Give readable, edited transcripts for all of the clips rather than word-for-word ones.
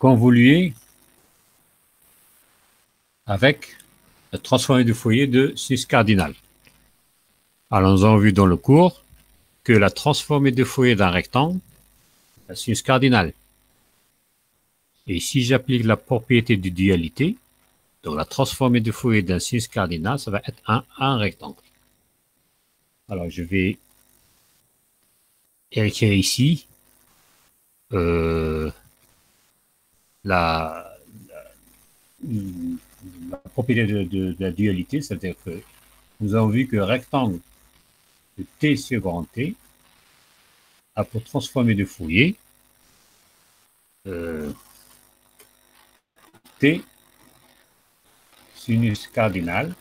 convoluer avec le transformé de Fourier de sinus cardinal. Alors, nous avons vu dans le cours que la transformée de Fourier d'un rectangle, la sinus cardinal. Et si j'applique la propriété de dualité, donc la transformée de Fourier d'un sinus cardinal, ça va être un rectangle. Alors, je vais écrire ici la propriété de la dualité, c'est-à-dire que nous avons vu que rectangle de t sur grand T a pour transformée de Fourier T sinus cardinal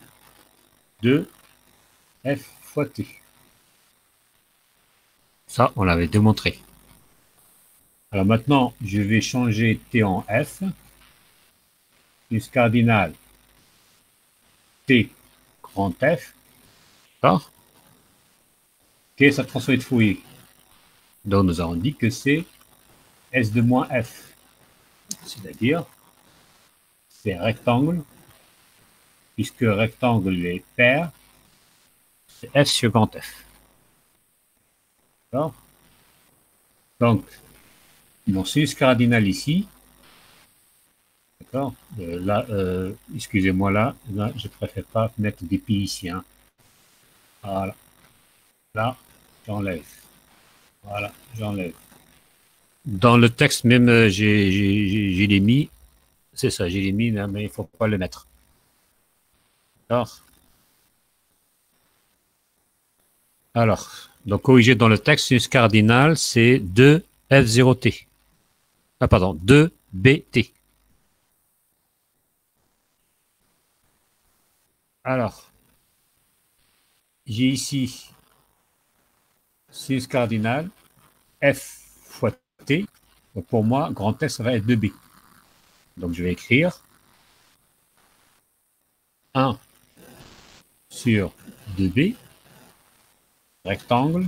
de f fois t. Ça, on l'avait démontré. Alors maintenant, je vais changer t en f, sinus cardinal t grand f, d'accord? Quelle est sa transformée de Fourier? Donc nous avons dit que c'est s de moins f, c'est-à-dire c'est rectangle, puisque rectangle est pair, c'est f sur grand f. D'accord? Donc, mon sinus cardinal ici, d'accord? Là, excusez-moi, là, je préfère pas mettre des pi ici. Hein. Voilà. Là, j'enlève. Voilà, j'enlève. Dans le texte même, j'ai les mis. C'est ça, j'ai les mis, mais il ne faut pas le mettre. D'accord? Alors, donc corriger dans le texte, sinus cardinal, c'est 2f0t. Ah, pardon, 2bt. Alors, j'ai ici sinus cardinal f fois t. Donc pour moi, grand F, ça va être 2b. Donc je vais écrire 1 sur 2b, rectangle,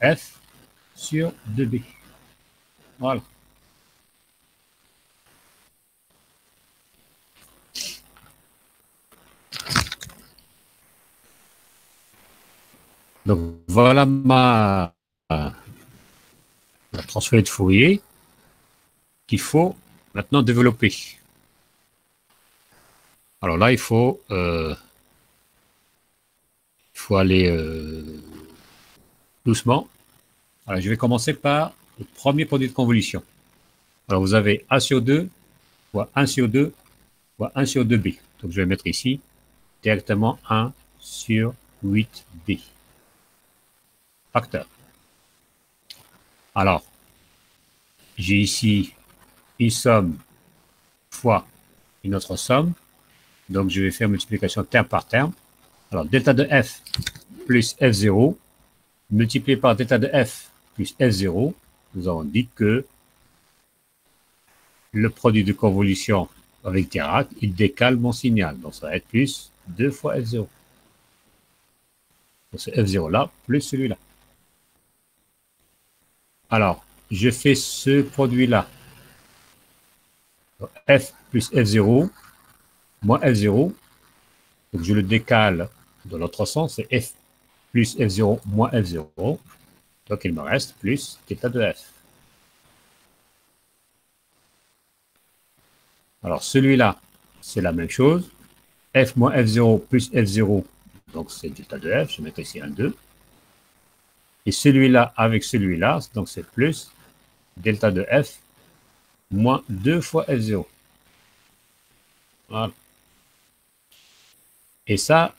f sur 2b. Voilà. Donc voilà la transformée de Fourier qu'il faut maintenant développer. Alors là, il faut aller doucement. Alors, je vais commencer par le premier produit de convolution. Alors, vous avez A sur 2 fois 1 sur 2 fois 1 sur 2b. Donc, je vais mettre ici directement 1 sur 8b. Facteur. Alors, j'ai ici une somme fois une autre somme. Donc, je vais faire multiplication terme par terme. Alors, delta de f plus f0 multiplié par delta de f plus f0, nous avons dit que le produit de convolution avec Dirac, il décale mon signal. Donc, ça va être plus 2 fois f0. Donc, c'est f0 là, plus celui-là. Alors, je fais ce produit-là. F plus f0 moins f0. Donc, je le décale dans l'autre sens. C'est f plus f0 moins f0. Donc, il me reste plus delta de f. Alors, celui-là, c'est la même chose. F moins f0 plus f0, donc c'est delta de f. Je vais mettre ici un 2. Et celui-là avec celui-là, donc c'est plus delta de f moins 2 fois f0. Voilà. Et ça,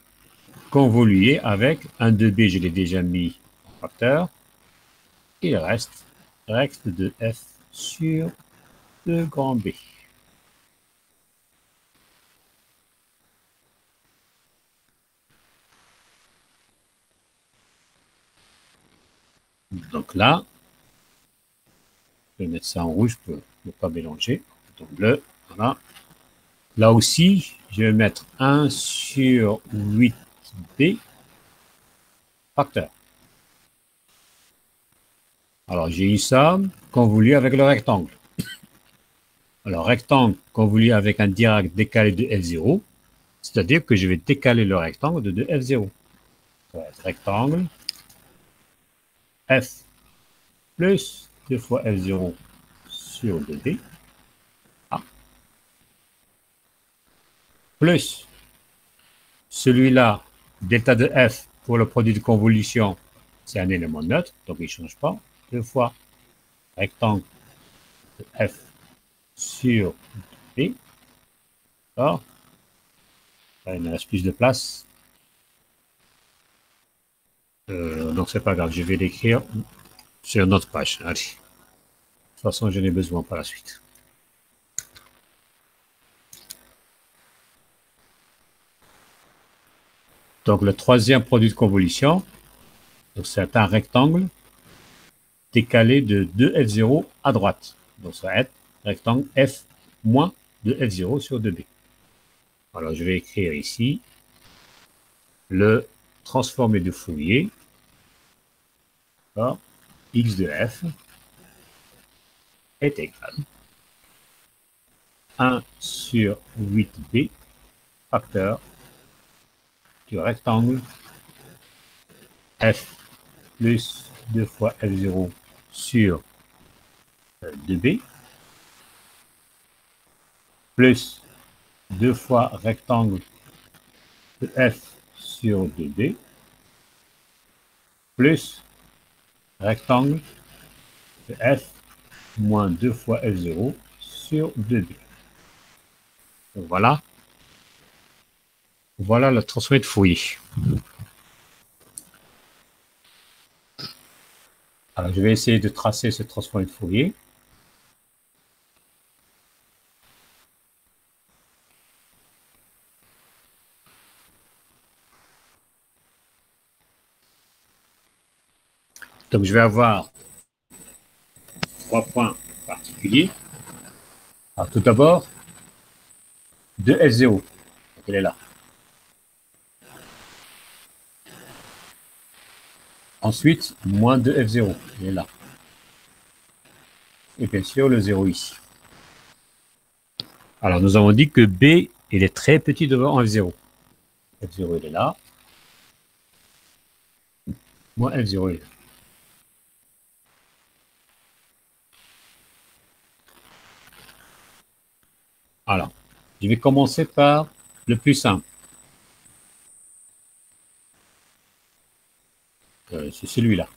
convolué avec un 2b, je l'ai déjà mis en facteur. Il reste recte de f sur 2 grand B. Donc là, je vais mettre ça en rouge pour ne pas mélanger. Donc bleu, voilà. Là aussi, je vais mettre 1 sur 8b facteur. Alors, j'ai une somme convolue avec le rectangle. Alors, rectangle convolu avec un diagonale décalé de F0, c'est-à-dire que je vais décaler le rectangle de F0. Ça va être rectangle F plus 2 fois F0 sur 2B, plus celui-là, delta de F pour le produit de convolution, c'est un élément neutre, donc il ne change pas. 2 fois rectangle de F sur B. Alors, il me reste plus de place. Donc, c'est pas grave, je vais l'écrire sur une autre page. Allez. De toute façon, j'en ai besoin par la suite. Donc, le troisième produit de convolution, c'est un rectangle décalé de 2F0 à droite. Donc, ça va être rectangle F moins 2F0 sur 2B. Alors, je vais écrire ici le transformé de Fourier par x de f est égal à 1 sur 8b facteur du rectangle f plus 2 fois f0 sur 2b plus 2 fois rectangle de f sur 2b plus rectangle de f moins 2 fois f0 sur 2b. Donc voilà. Voilà le transfert de Fourier. Alors, je vais essayer de tracer ce transfert de Fourier. Donc, je vais avoir 3 points particuliers. Alors, tout d'abord, 2F0. Donc, elle est là. Ensuite, moins 2F0. Elle est là. Et bien sûr, le 0 ici. Alors, nous avons dit que B, il est très petit devant F0. F0, il est là. Moins F0, il est là. Alors, je vais commencer par le plus simple. C'est celui-là.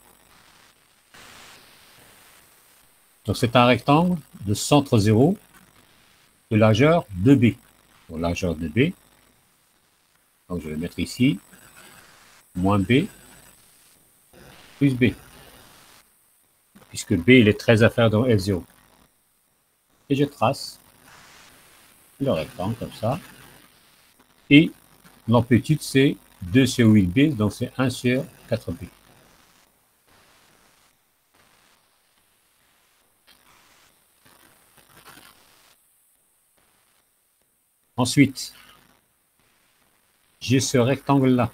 Donc, c'est un rectangle de centre 0 de largeur 2B. Donc, largeur de B. Donc, je vais mettre ici moins B plus B. Puisque B, il est très inférieur dans F0. Et je trace le rectangle comme ça. Et l'amplitude, c'est 2 sur 8B, donc c'est 1 sur 4B. Ensuite, j'ai ce rectangle-là.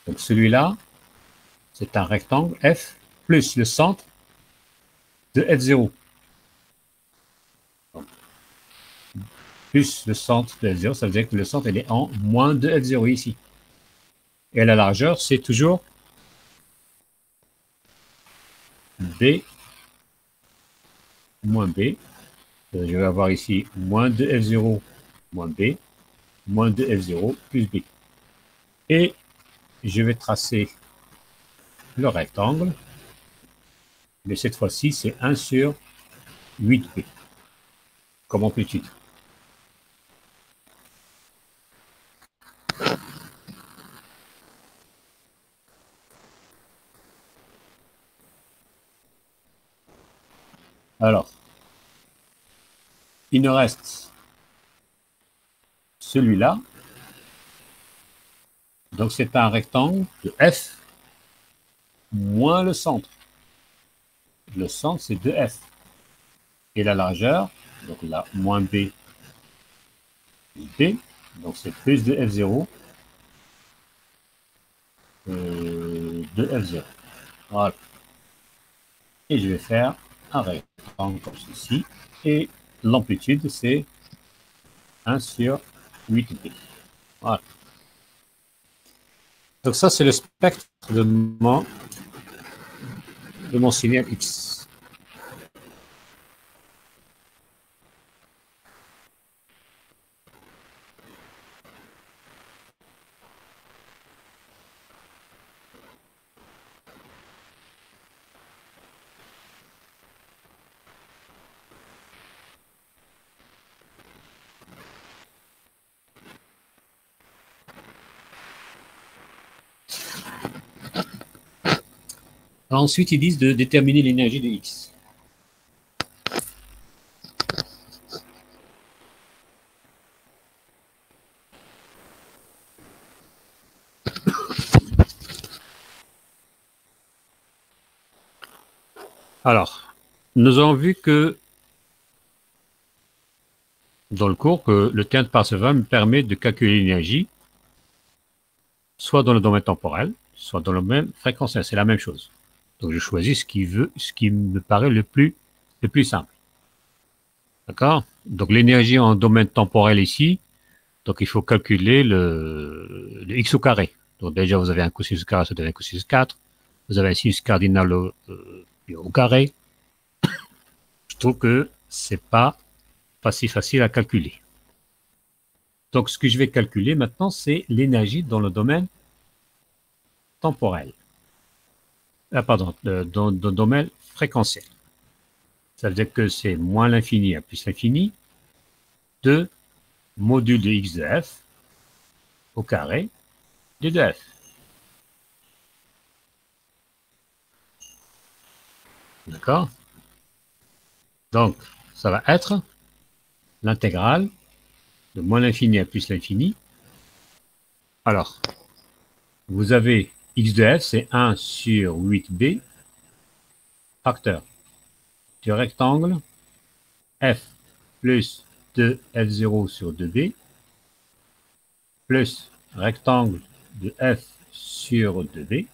Donc celui-là, c'est un rectangle F plus le centre de F0. Donc, plus le centre de F0, ça veut dire que le centre il est en moins de F0 ici. Et la largeur, c'est toujours B moins B. Je vais avoir ici moins de F0 moins B, moins de F0 plus B. Et je vais tracer le rectangle, mais cette fois-ci, c'est 1 sur 8B comme amplitude. Alors, il nous reste celui-là. Donc, c'est un rectangle de F moins le centre. Le centre, c'est 2F. Et la largeur, donc là, moins B, B, donc c'est plus de F0, de F0. Voilà. Et je vais faire un rectangle comme ceci. Et l'amplitude, c'est 1 sur 8b. Voilà. Donc ça, c'est le spectre de mon signal X. Ensuite, ils disent de déterminer l'énergie de X. Alors, nous avons vu que dans le cours que le théorème de Parseval me permet de calculer l'énergie soit dans le domaine temporel, soit dans le domaine fréquentiel. C'est la même chose. Donc, je choisis ce qui me paraît le plus simple. D'accord? Donc, l'énergie en domaine temporel ici, donc il faut calculer le x au carré. Donc, déjà, vous avez un cosinus carré, ça devient un cosinus 4. Vous avez un sinus cardinal au carré. Je trouve que c'est pas si facile à calculer. Donc, ce que je vais calculer maintenant, c'est l'énergie dans le domaine temporel. Pardon, dans le domaine fréquentiel. Ça veut dire que c'est moins l'infini à plus l'infini de module de x de f au carré d de f. D'accord? Donc, ça va être l'intégrale de moins l'infini à plus l'infini. Alors, vous avez x de f, c'est 1 sur 8b, facteur du rectangle f plus 2f0 sur 2b, plus rectangle de f sur 2b,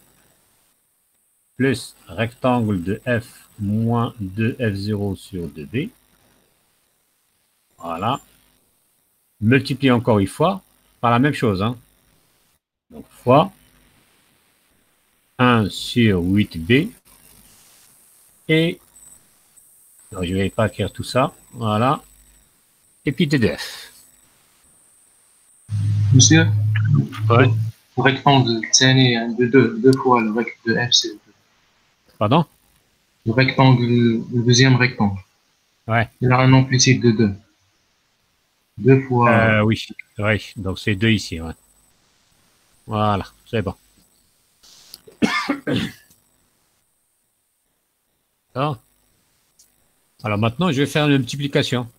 plus rectangle de f moins 2f0 sur 2b. Voilà. Multiplié encore une fois par la même chose. Hein. Donc, fois 1 sur 8b. Et donc, je ne vais pas écrire tout ça. Voilà. Et puis DDF. Monsieur, Ouais. le rectangle الثاني de deux fois le rectangle de F, c'est Pardon? le rectangle, le deuxième rectangle. Ouais. Il a un amplitude de 2. Deux fois. Oui. Oui. Donc, c'est 2 ici. Ouais. Voilà. C'est bon. Alors, maintenant, je vais faire une multiplication.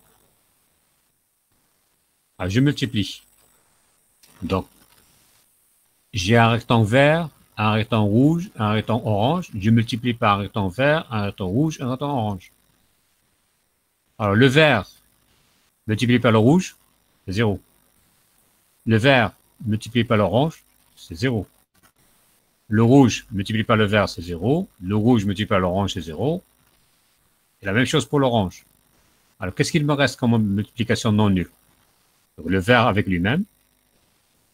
Alors, je multiplie. Donc, j'ai un rectangle vert, un rectangle rouge, un rectangle orange. Je multiplie par un rectangle vert, un rectangle rouge, un rectangle orange. Alors, le vert multiplié par le rouge, c'est 0. Le vert multiplié par l'orange, c'est 0. Le rouge multiplié par le vert, c'est 0. Le rouge multiplié par l'orange, c'est 0. Et la même chose pour l'orange. Alors, qu'est-ce qu'il me reste comme multiplication non nulle? Donc, le vert avec lui-même,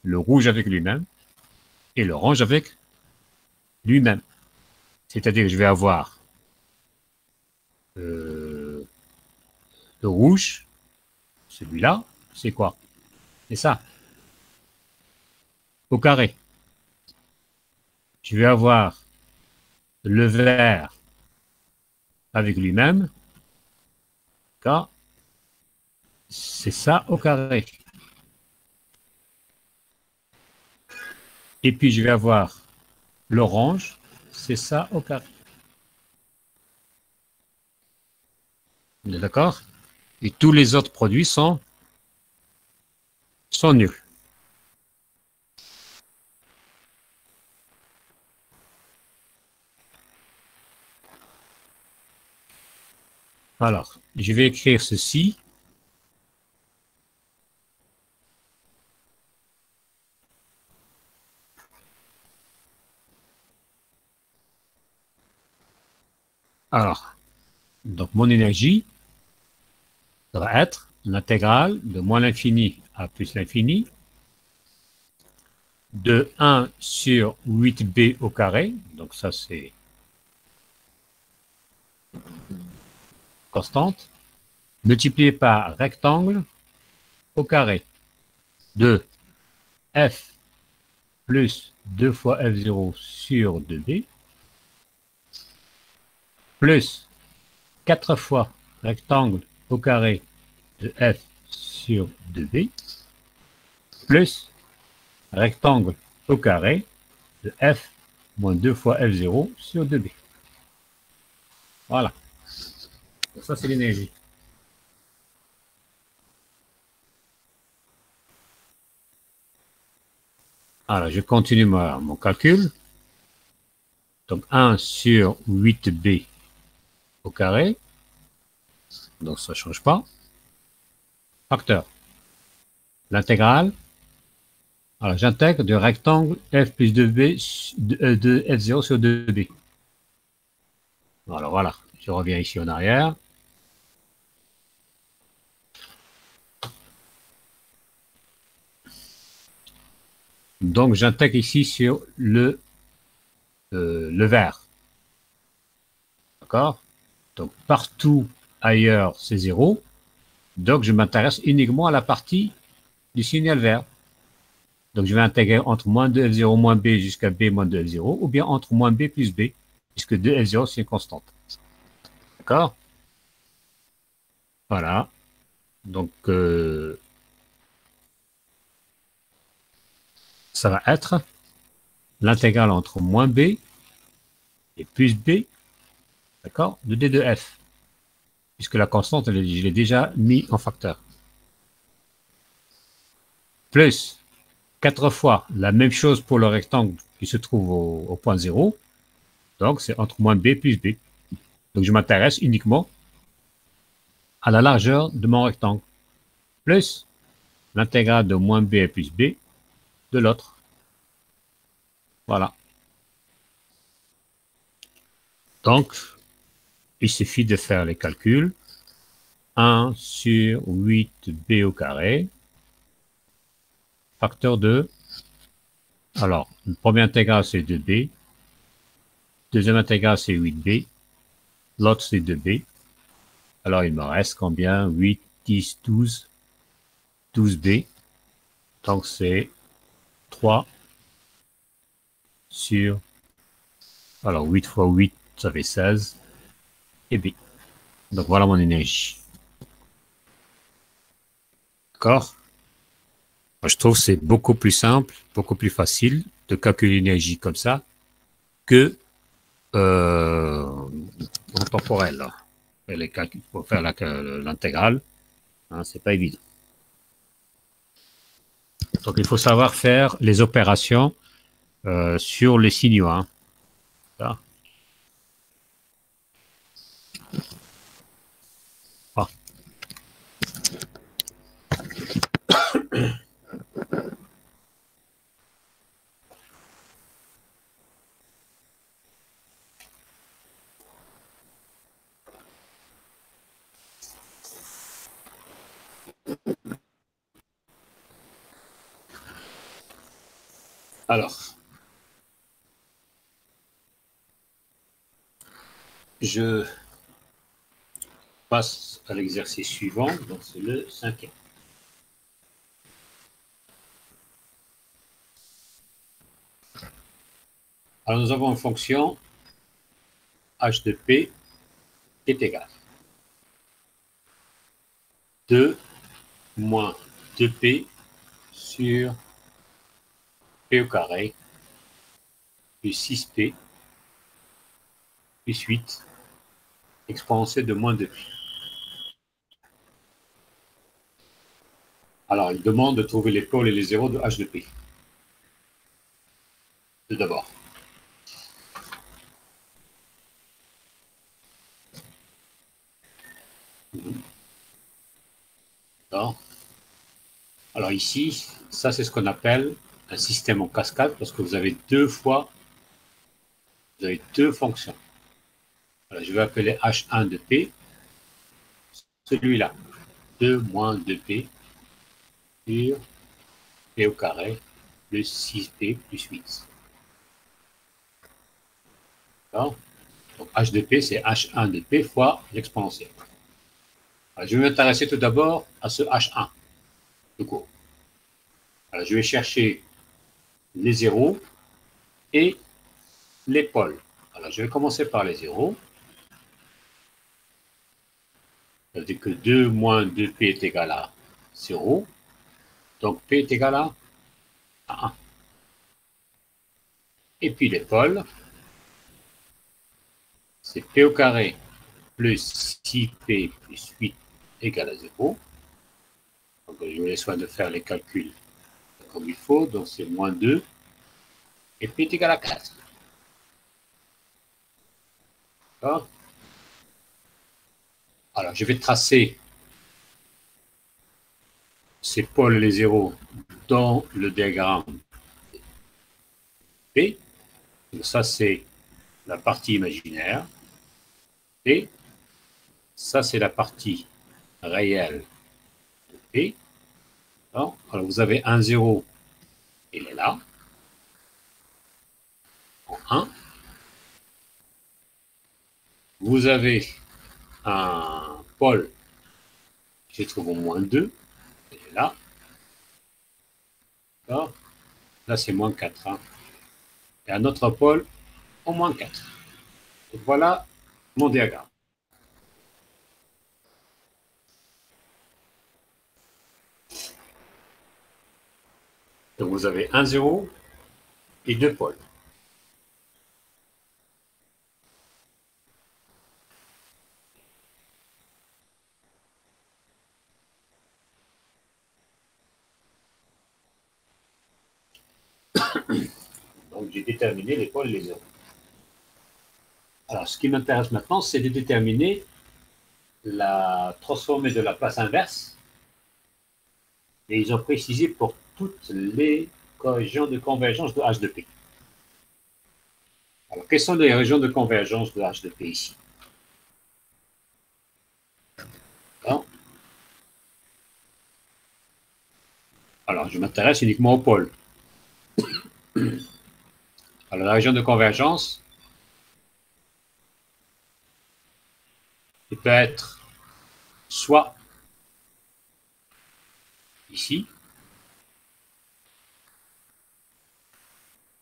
le rouge avec lui-même, et l'orange avec lui-même. C'est-à-dire que je vais avoir le rouge, celui-là, c'est quoi? C'est ça, au carré. Je vais avoir le vert avec lui-même, c'est ça au carré. Et puis je vais avoir l'orange, c'est ça au carré. D'accord? Et tous les autres produits sont nuls. Alors, je vais écrire ceci. Alors, Donc, mon énergie, ça va être l'intégrale de moins l'infini à plus l'infini de 1 sur 8b au carré. Donc, ça, c'est constante. Multiplié par rectangle au carré de f plus 2 fois f0 sur 2b plus 4 fois rectangle au carré de f sur 2b plus rectangle au carré de f moins 2 fois f0 sur 2b. Voilà. Ça, c'est l'énergie. Alors, je continue mon calcul. Donc, 1 sur 8b au carré. Donc, ça ne change pas. Facteur. L'intégrale. Alors, j'intègre de rectangle f plus 2b de f0 sur 2b. Alors, voilà. Je reviens ici en arrière. Donc, j'intègre ici sur le vert. D'accord? Donc, partout ailleurs, c'est 0. Donc, je m'intéresse uniquement à la partie du signal vert. Donc, je vais intégrer entre moins 2f0 moins b jusqu'à b moins 2f0, ou bien entre moins b plus b, puisque 2f0, c'est une constante. D'accord? Voilà. Donc, ça va être l'intégrale entre moins b et plus b, d'accord, de d de f, puisque la constante, je l'ai déjà mis en facteur. Plus 4 fois la même chose pour le rectangle qui se trouve au point 0. Donc, c'est entre moins b plus b. Donc, je m'intéresse uniquement à la largeur de mon rectangle, plus l'intégrale de moins b plus b de l'autre. Voilà. Donc, il suffit de faire les calculs. 1 sur 8b au carré, facteur de... Alors, le premier intégral, c'est 2b. Deuxième intégral, c'est 8b. L'autre, c'est 2b. Alors, il me reste combien? 8, 10, 12. 12b. Donc, c'est 3 sur... Alors, 8 fois 8, ça fait 16. Et b. Donc, voilà mon énergie. D'accord? Moi, je trouve que c'est beaucoup plus simple, beaucoup plus facile de calculer l'énergie comme ça que en temporel. Là. Les calculs, pour faire l'intégrale, hein, c'est pas évident. Donc, il faut savoir faire les opérations sur les signaux. Hein. Ça. Ah. Alors, je passe à l'exercice suivant, donc c'est le 5e. Alors, nous avons une fonction h de p est égal 2 moins 2p sur p au carré plus 6p plus 8 exponentielle de moins 2p. Alors, il demande de trouver les pôles et les zéros de h de p. Tout d'abord. Alors ici, ça c'est ce qu'on appelle un système en cascade parce que vous avez deux fonctions. Alors, je vais appeler H1 de P, celui-là. 2 moins 2P sur P au carré plus 6P plus 8. D'accord? Donc H de P, c'est H1 de P fois l'exponentielle. Alors, je vais m'intéresser tout d'abord à ce H1, de court. Alors, je vais chercher les zéros et les pôles. Alors, je vais commencer par les zéros. Ça veut dire que 2 moins 2P est égal à 0. Donc, P est égal à 1. Et puis, les pôles, c'est P au carré plus 6P plus 8 égale à 0. Donc, je vais soin de faire les calculs comme il faut. Donc, c'est moins 2. Et P est égal à 4. D'accord? Alors, je vais tracer ces pôles, les zéros, dans le diagramme P. Donc, ça, c'est la partie imaginaire. P. Ça, c'est la partie réelle de P. Alors, vous avez un 0, il est là, en 1. Vous avez un pôle, je trouve au moins 2, il est là. Alors, là, c'est moins 4. Hein. Et un autre pôle, au moins 4. Donc, voilà mon diagramme. Donc, vous avez un 0 et 2 pôles. Donc, j'ai déterminé les pôles, les zéros. Alors, ce qui m'intéresse maintenant, c'est de déterminer la transformée de la place inverse. Et ils ont précisé pour toutes les régions de convergence de H de P. Alors, quelles sont les régions de convergence de H de P ici? Alors, je m'intéresse uniquement au pôle. Alors, la région de convergence, il peut être soit ici,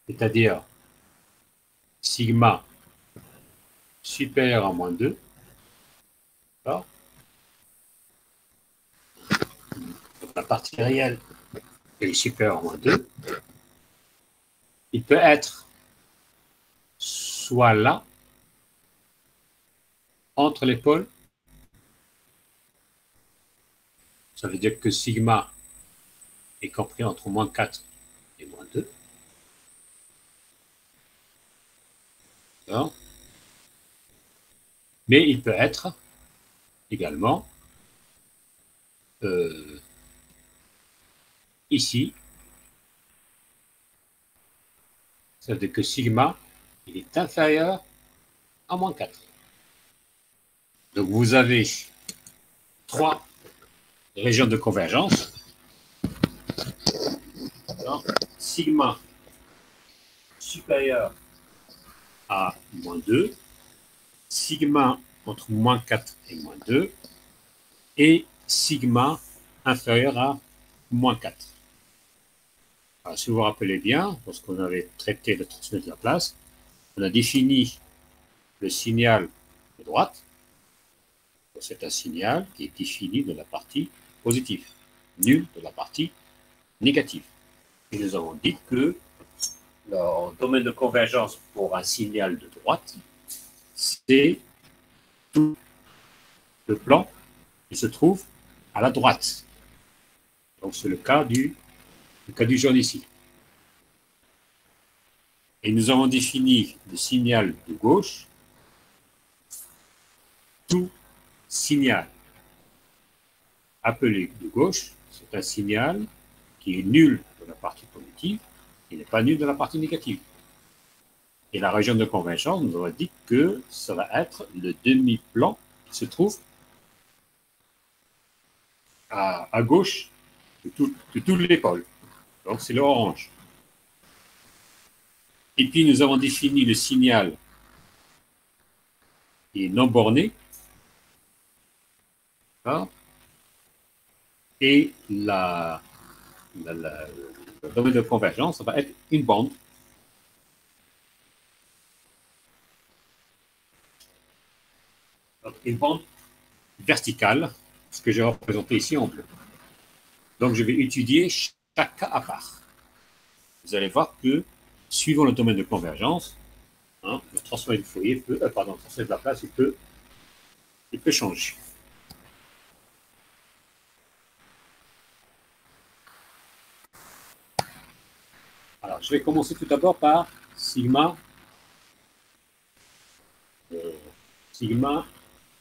c'est-à-dire sigma supérieur à moins 2. D'accord? Donc, la partie réelle est supérieure à moins 2. Il peut être soit là, entre les pôles. Ça veut dire que sigma est compris entre moins 4 et moins 2. D'accord? Mais il peut être également ici. Ça veut dire que sigma il est inférieur à moins 4. Donc vous avez 3 régions de convergence. Alors, sigma supérieur à moins 2, sigma entre moins 4 et moins 2, et sigma inférieur à moins 4. Alors, si vous vous rappelez bien, lorsqu'on avait traité le transfert de la place, on a défini le signal de droite. C'est un signal qui est défini de la partie positive, nul de la partie négative. Et nous avons dit que le domaine de convergence pour un signal de droite, c'est tout le plan qui se trouve à la droite. Donc c'est le cas du jaune ici. Et nous avons défini le signal de gauche, tout signal appelé de gauche, c'est un signal qui est nul de la partie positive, qui n'est pas nul de la partie négative. Et la région de convergence nous aura dit que ça va être le demi-plan qui se trouve à gauche de tout l'épaule. Donc c'est le orange. Et puis nous avons défini le signal qui est non borné. Et le domaine de convergence, ça va être une bande. Donc, une bande verticale, ce que j'ai représenté ici en bleu. Donc je vais étudier chaque cas à part. Vous allez voir que, suivant le domaine de convergence, le transfert du foyer peut, le transfert de la place, il peut changer. Alors, je vais commencer tout d'abord par sigma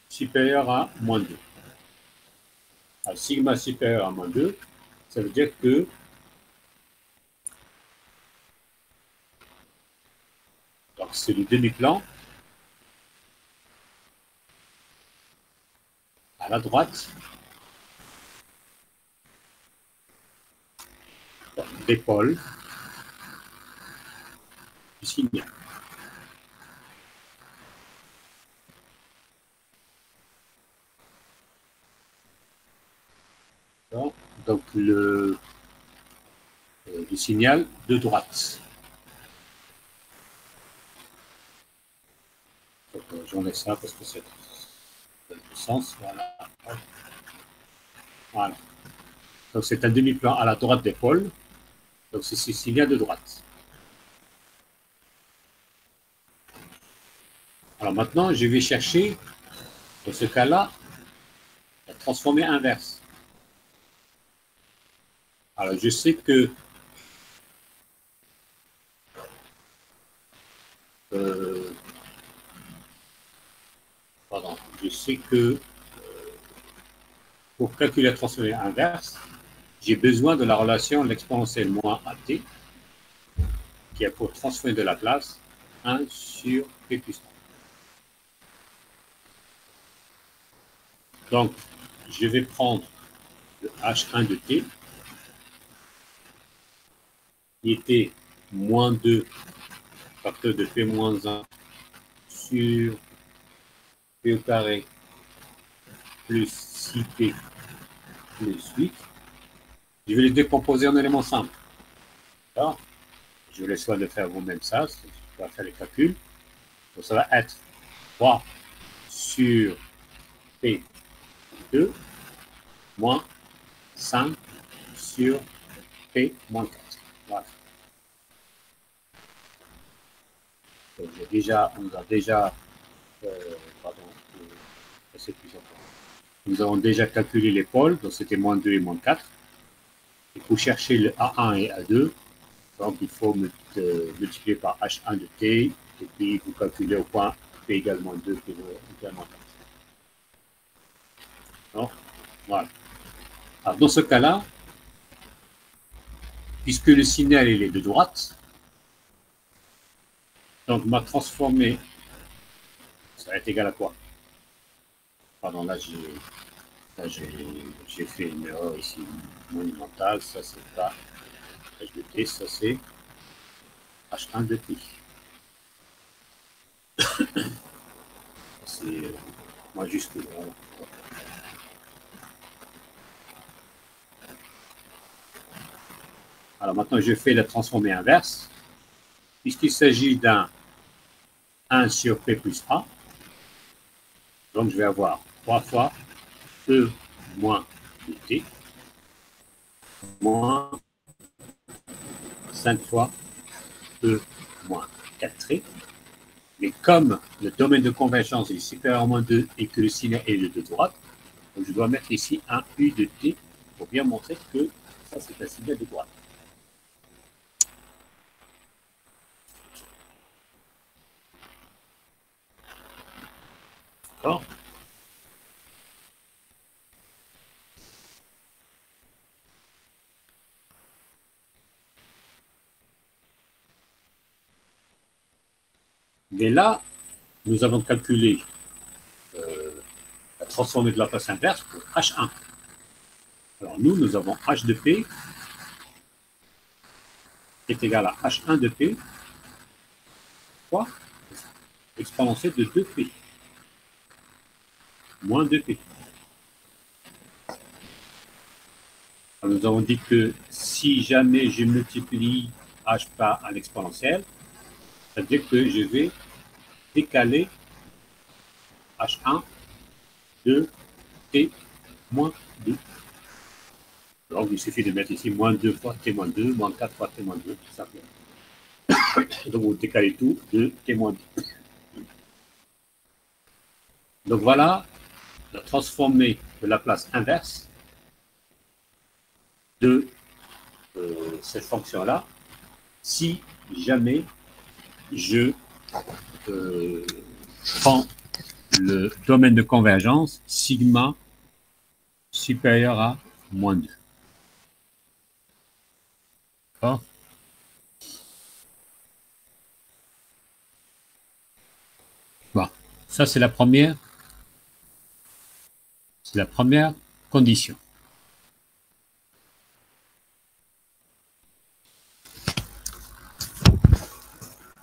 supérieur à moins 2. Alors, sigma supérieur à moins 2, ça veut dire que c'est le demi-plan à la droite d'épaule du signal. Donc le signal de droite. J'en ai ça parce que c'est le sens. Voilà. Voilà. Donc c'est un demi-plan à la droite d'épaule. Donc c'est ce signal de droite. Alors maintenant, je vais chercher, dans ce cas-là, la transformée inverse. Alors je sais que pour calculer la transformée inverse, j'ai besoin de la relation l'exponentielle moins AT, qui a pour transformer de la place 1 sur P plus 3. Donc, je vais prendre le H1 de T, qui était moins 2 facteur de P moins 1 sur P au carré plus 6P plus 8. Je vais les décomposer en éléments simples. Alors, je vous laisse soit de faire vous-même ça, je vais faire les calculs. Donc, ça va être 3 sur P2 moins 5 sur P moins 4. Voilà. Donc, on nous a déjà, nous avons déjà calculé les pôles, donc c'était moins 2 et moins 4. Et pour chercher le A1 et A2, donc il faut multiplier par H1 de T, et puis vous calculez au point P égale moins 2, P égale moins 4. Donc, voilà. Alors, dans ce cas-là, puisque le signal il est de droite, donc ma transformée, ça va être égal à quoi? Pardon, là j'ai fait une erreur ici monumentale, ça c'est pas H de T, ça c'est H1 de T. C'est majuscule. Voilà. Alors maintenant, je fais la transformée inverse. Puisqu'il s'agit d'un 1 sur P plus A, donc je vais avoir 3 fois E moins T moins 5 fois E moins 4T. Mais comme le domaine de convergence est supérieur à moins 2 et que le signal est de droite, donc je dois mettre ici un U de T pour bien montrer que ça c'est un signal de droite. D'accord? Mais là, nous avons calculé la transformée de la place inverse pour H1. Alors nous avons H de P est égal à H1 de P fois exponentielle de 2P moins 2P. Alors, nous avons dit que si jamais je multiplie H par un exponentiel, ça veut dire que je vais décaler H1 de T moins 2. Donc, il suffit de mettre ici moins 2 fois T moins 2, moins 4 fois T moins 2, tout simplement. Donc, vous décalez tout de T moins 2. Donc, voilà la transformée de la place inverse de cette fonction-là si jamais je prends le domaine de convergence sigma supérieur à moins 2. D'accord? Bon, ça c'est la première condition.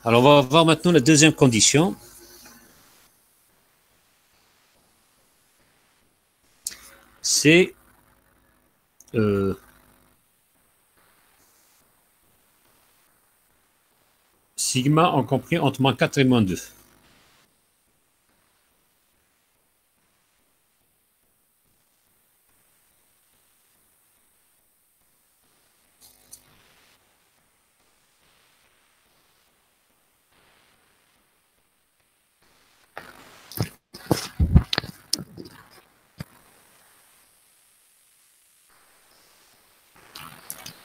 Alors, on va voir maintenant la deuxième condition. C'est sigma en compris entre moins 4 et moins 2.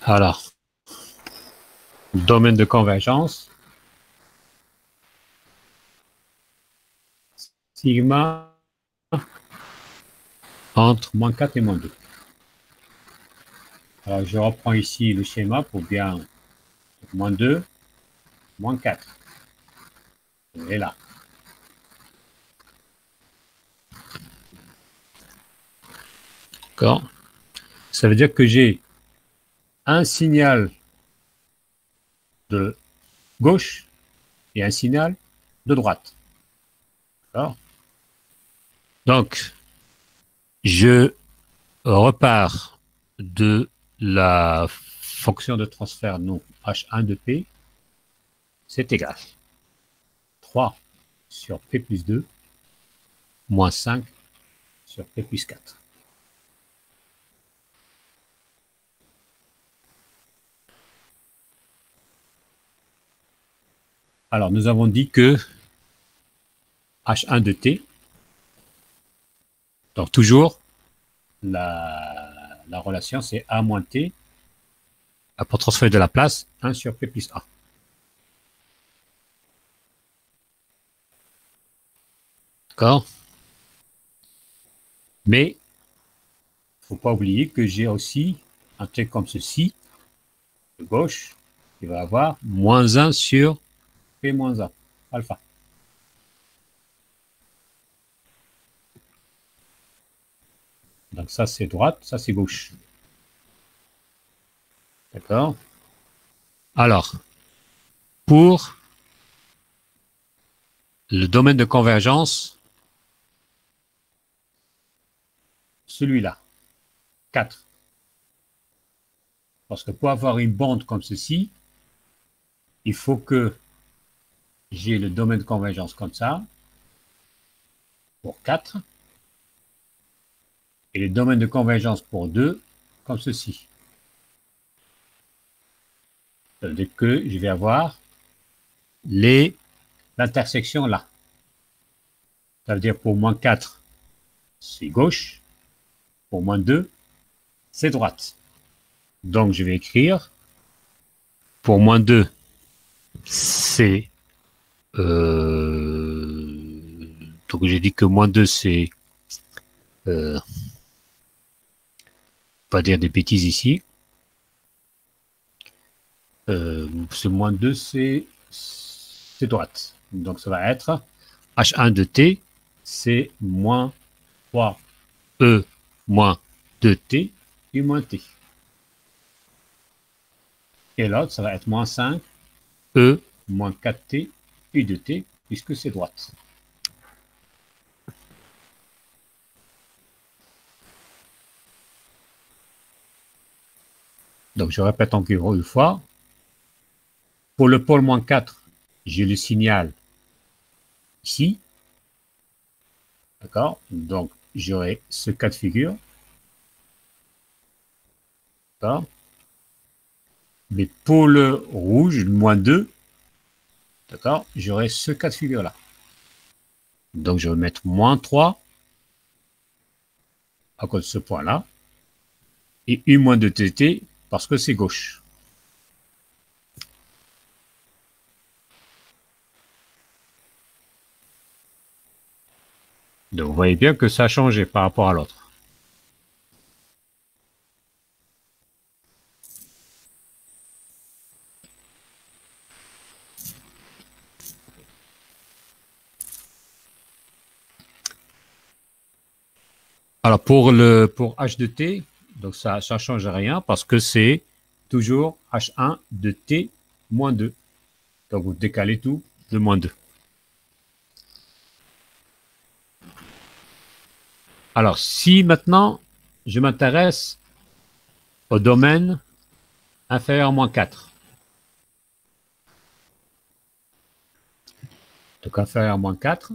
Alors, domaine de convergence, sigma entre moins 4 et moins 2. Alors, je reprends ici le schéma pour bien moins 2, moins 4. Et là. D'accord? Ça veut dire que j'ai un signal de gauche et un signal de droite. D'accord? Donc, je repars de la fonction de transfert non H1 de P, c'est égal 3 sur P plus 2 moins 5 sur P plus 4. Alors, nous avons dit que H1 de T, donc toujours, la relation, c'est A moins T, pour transférer de la place, 1 sur P plus A. D'accord? Mais, il ne faut pas oublier que j'ai aussi un truc comme ceci, de gauche, qui va avoir moins 1 sur P moins A, alpha. Donc ça, c'est droite, ça, c'est gauche. D'accord? Alors, pour le domaine de convergence, celui-là, 4. Parce que pour avoir une bande comme ceci, il faut que j'ai le domaine de convergence comme ça, pour 4, et le domaine de convergence pour 2, comme ceci. Ça veut dire que je vais avoir l'intersection là. Ça veut dire pour moins 4, c'est gauche, pour moins 2, c'est droite. Donc je vais écrire, pour moins 2, c'est... donc j'ai dit que moins 2, c'est... pas dire des bêtises ici. Ce moins 2, c'est droite. Donc, ça va être H1 de T, c'est moins 3E moins 2T, U moins T. Et l'autre, ça va être moins 5, E moins 4T, U de T, puisque c'est droite. Donc, je répète encore une fois. Pour le pôle moins 4, j'ai le signal ici. D'accord? Donc, j'aurai ce cas de figure. D'accord? Mais pour le rouge, le moins 2, d'accord, j'aurai ce cas de figure-là. Donc, je vais mettre moins 3 à cause de ce point-là. Et U moins 2TT parce que c'est gauche. Donc, vous voyez bien que ça a changé par rapport à l'autre. Alors, pour H de T, donc ça ne change rien parce que c'est toujours H1 de T moins 2. Donc, vous décalez tout de moins 2. Alors, si maintenant, je m'intéresse au domaine inférieur à moins 4. Donc, inférieur à moins 4.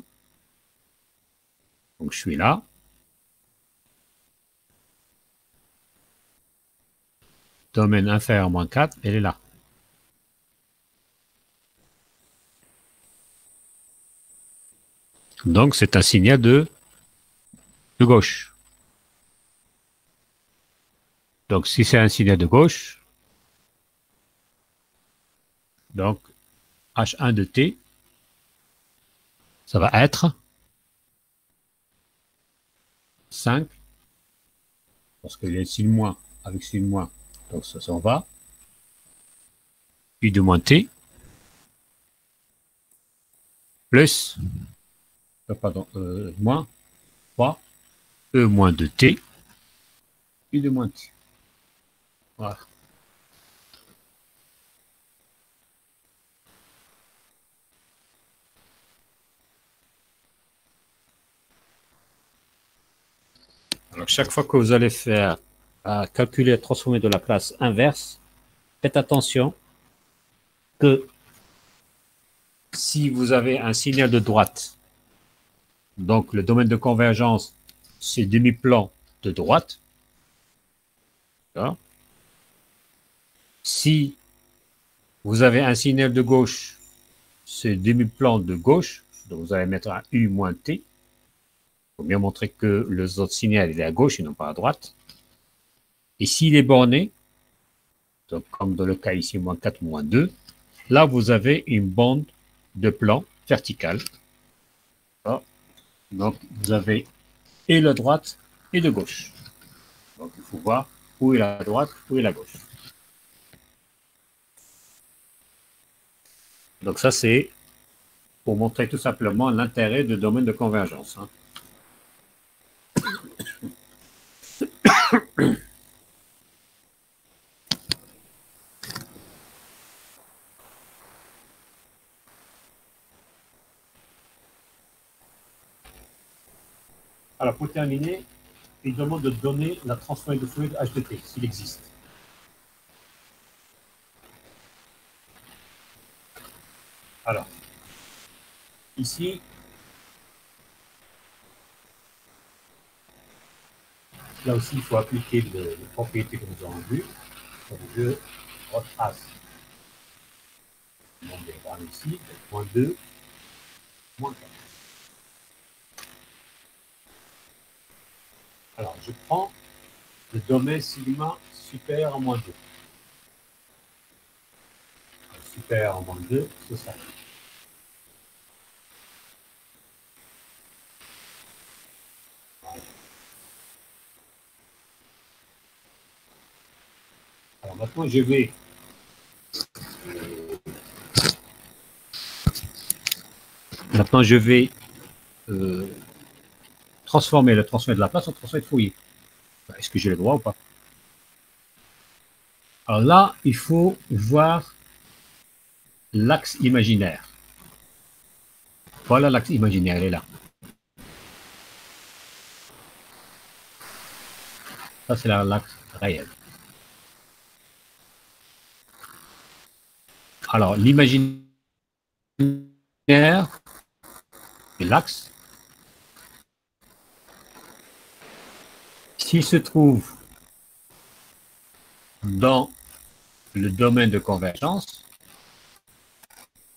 Donc, je suis là. Domaine inférieur à moins 4, elle est là. Donc, c'est un signal de gauche. Donc, si c'est un signal de gauche, donc H1 de T, ça va être 5, parce qu'il y a signe moins avec signe moins, donc ça s'en va. U de moins T, plus, pardon, moins 3, E moins de T, U de moins T. Voilà. Alors, chaque fois que vous allez faire calculer et transformer de la place inverse, faites attention que si vous avez un signal de droite, donc le domaine de convergence, c'est demi-plan de droite. Si vous avez un signal de gauche, c'est demi-plan de gauche, donc vous allez mettre un U moins T. Il faut bien montrer que le autre signal il est à gauche et non pas à droite. Et s'il est borné, donc comme dans le cas ici, moins 4, moins 2, là vous avez une bande de plan verticale. Donc vous avez et la droite et de gauche. Donc il faut voir où est la droite, où est la gauche. Donc ça c'est pour montrer tout simplement l'intérêt du domaine de convergence. Alors pour terminer, il demande de donner la transformée de fluide HDT, s'il existe. Alors, ici, là aussi, il faut appliquer les propriétés que nous avons vues. Donc, je retrace mon diagramme ici, moins 2, moins 4. Alors, je prends le domaine sigma supérieur à moins 2. Supérieur à moins 2, c'est ça. Alors maintenant, je vais Maintenant, je vais transformer le transfert de la place en transfert de Fourier. Est-ce que j'ai le droit ou pas? Alors là, il faut voir l'axe imaginaire. Voilà l'axe imaginaire, elle est là. Ça, c'est l'axe réel. Alors, l'imaginaire, c'est l'axe. S'il se trouve dans le domaine de convergence,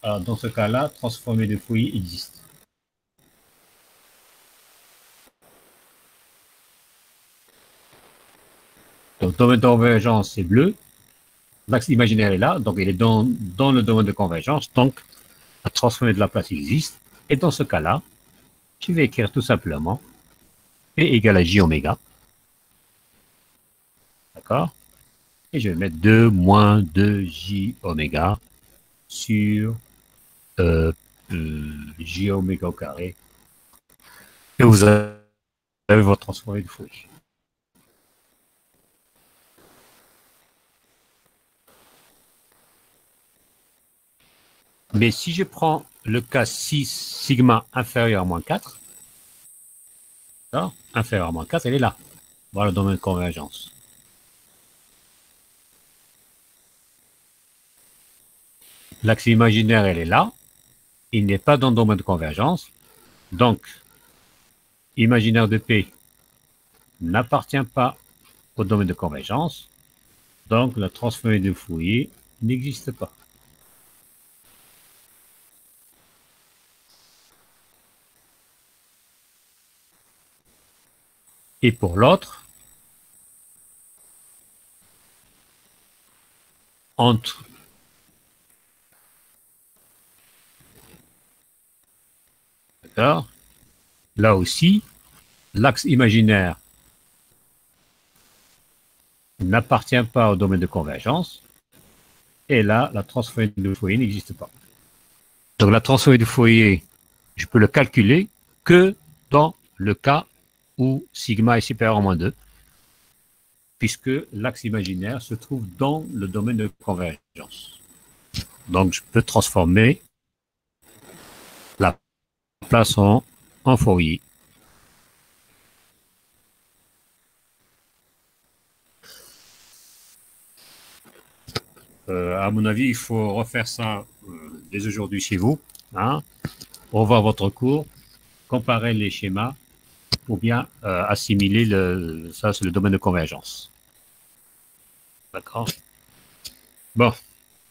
alors dans ce cas-là, transformé de Fourier existe. Donc, domaine de convergence, c'est bleu. L'axe imaginaire est là, donc il est dans le domaine de convergence, donc la transformée de la place existe. Et dans ce cas-là, je vais écrire tout simplement P égale à J oméga. D'accord? Et je vais mettre 2 moins 2J oméga sur J oméga au carré. Et vous avez votre transformée de Fourier. Mais si je prends le cas 6 sigma inférieur à moins 4, inférieur à moins 4, elle est là. Voilà le domaine de convergence. L'axe imaginaire, elle est là. Il n'est pas dans le domaine de convergence. Donc, imaginaire de P n'appartient pas au domaine de convergence. Donc, la transformée de Fourier n'existe pas. Et pour l'autre, entre d'accord, là aussi, l'axe imaginaire n'appartient pas au domaine de convergence. Et là, la transformée de Fourier n'existe pas. Donc la transformée de Fourier, je peux le calculer que dans le cas où sigma est supérieur à moins 2, puisque l'axe imaginaire se trouve dans le domaine de convergence. Donc je peux transformer la place en Fourier. À mon avis, il faut refaire ça dès aujourd'hui chez vous. Hein, revoir votre cours, comparer les schémas pour bien assimiler ça, c'est le domaine de convergence. D'accord? Bon,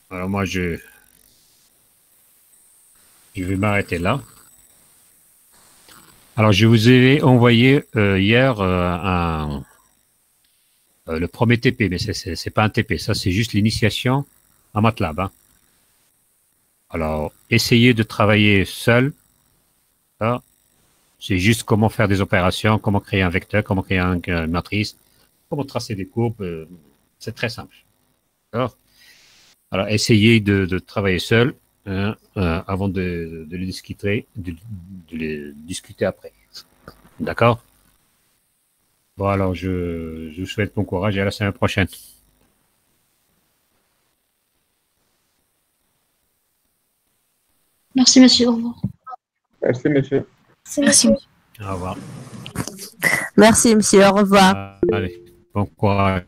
alors moi, je vais m'arrêter là. Alors, je vous ai envoyé hier le premier TP, mais c'est pas un TP, ça c'est juste l'initiation à MATLAB. Hein. Alors, essayez de travailler seul. C'est juste comment faire des opérations, comment créer un vecteur, comment créer une matrice, comment tracer des courbes. C'est très simple. Alors, essayez de travailler seul avant de les discuter après. D'accord? Bon, alors, je vous souhaite bon courage et à la semaine prochaine. Merci, monsieur. Au revoir. Merci, monsieur. Merci, monsieur. Au revoir. Merci, monsieur. Au revoir. Allez, bon courage.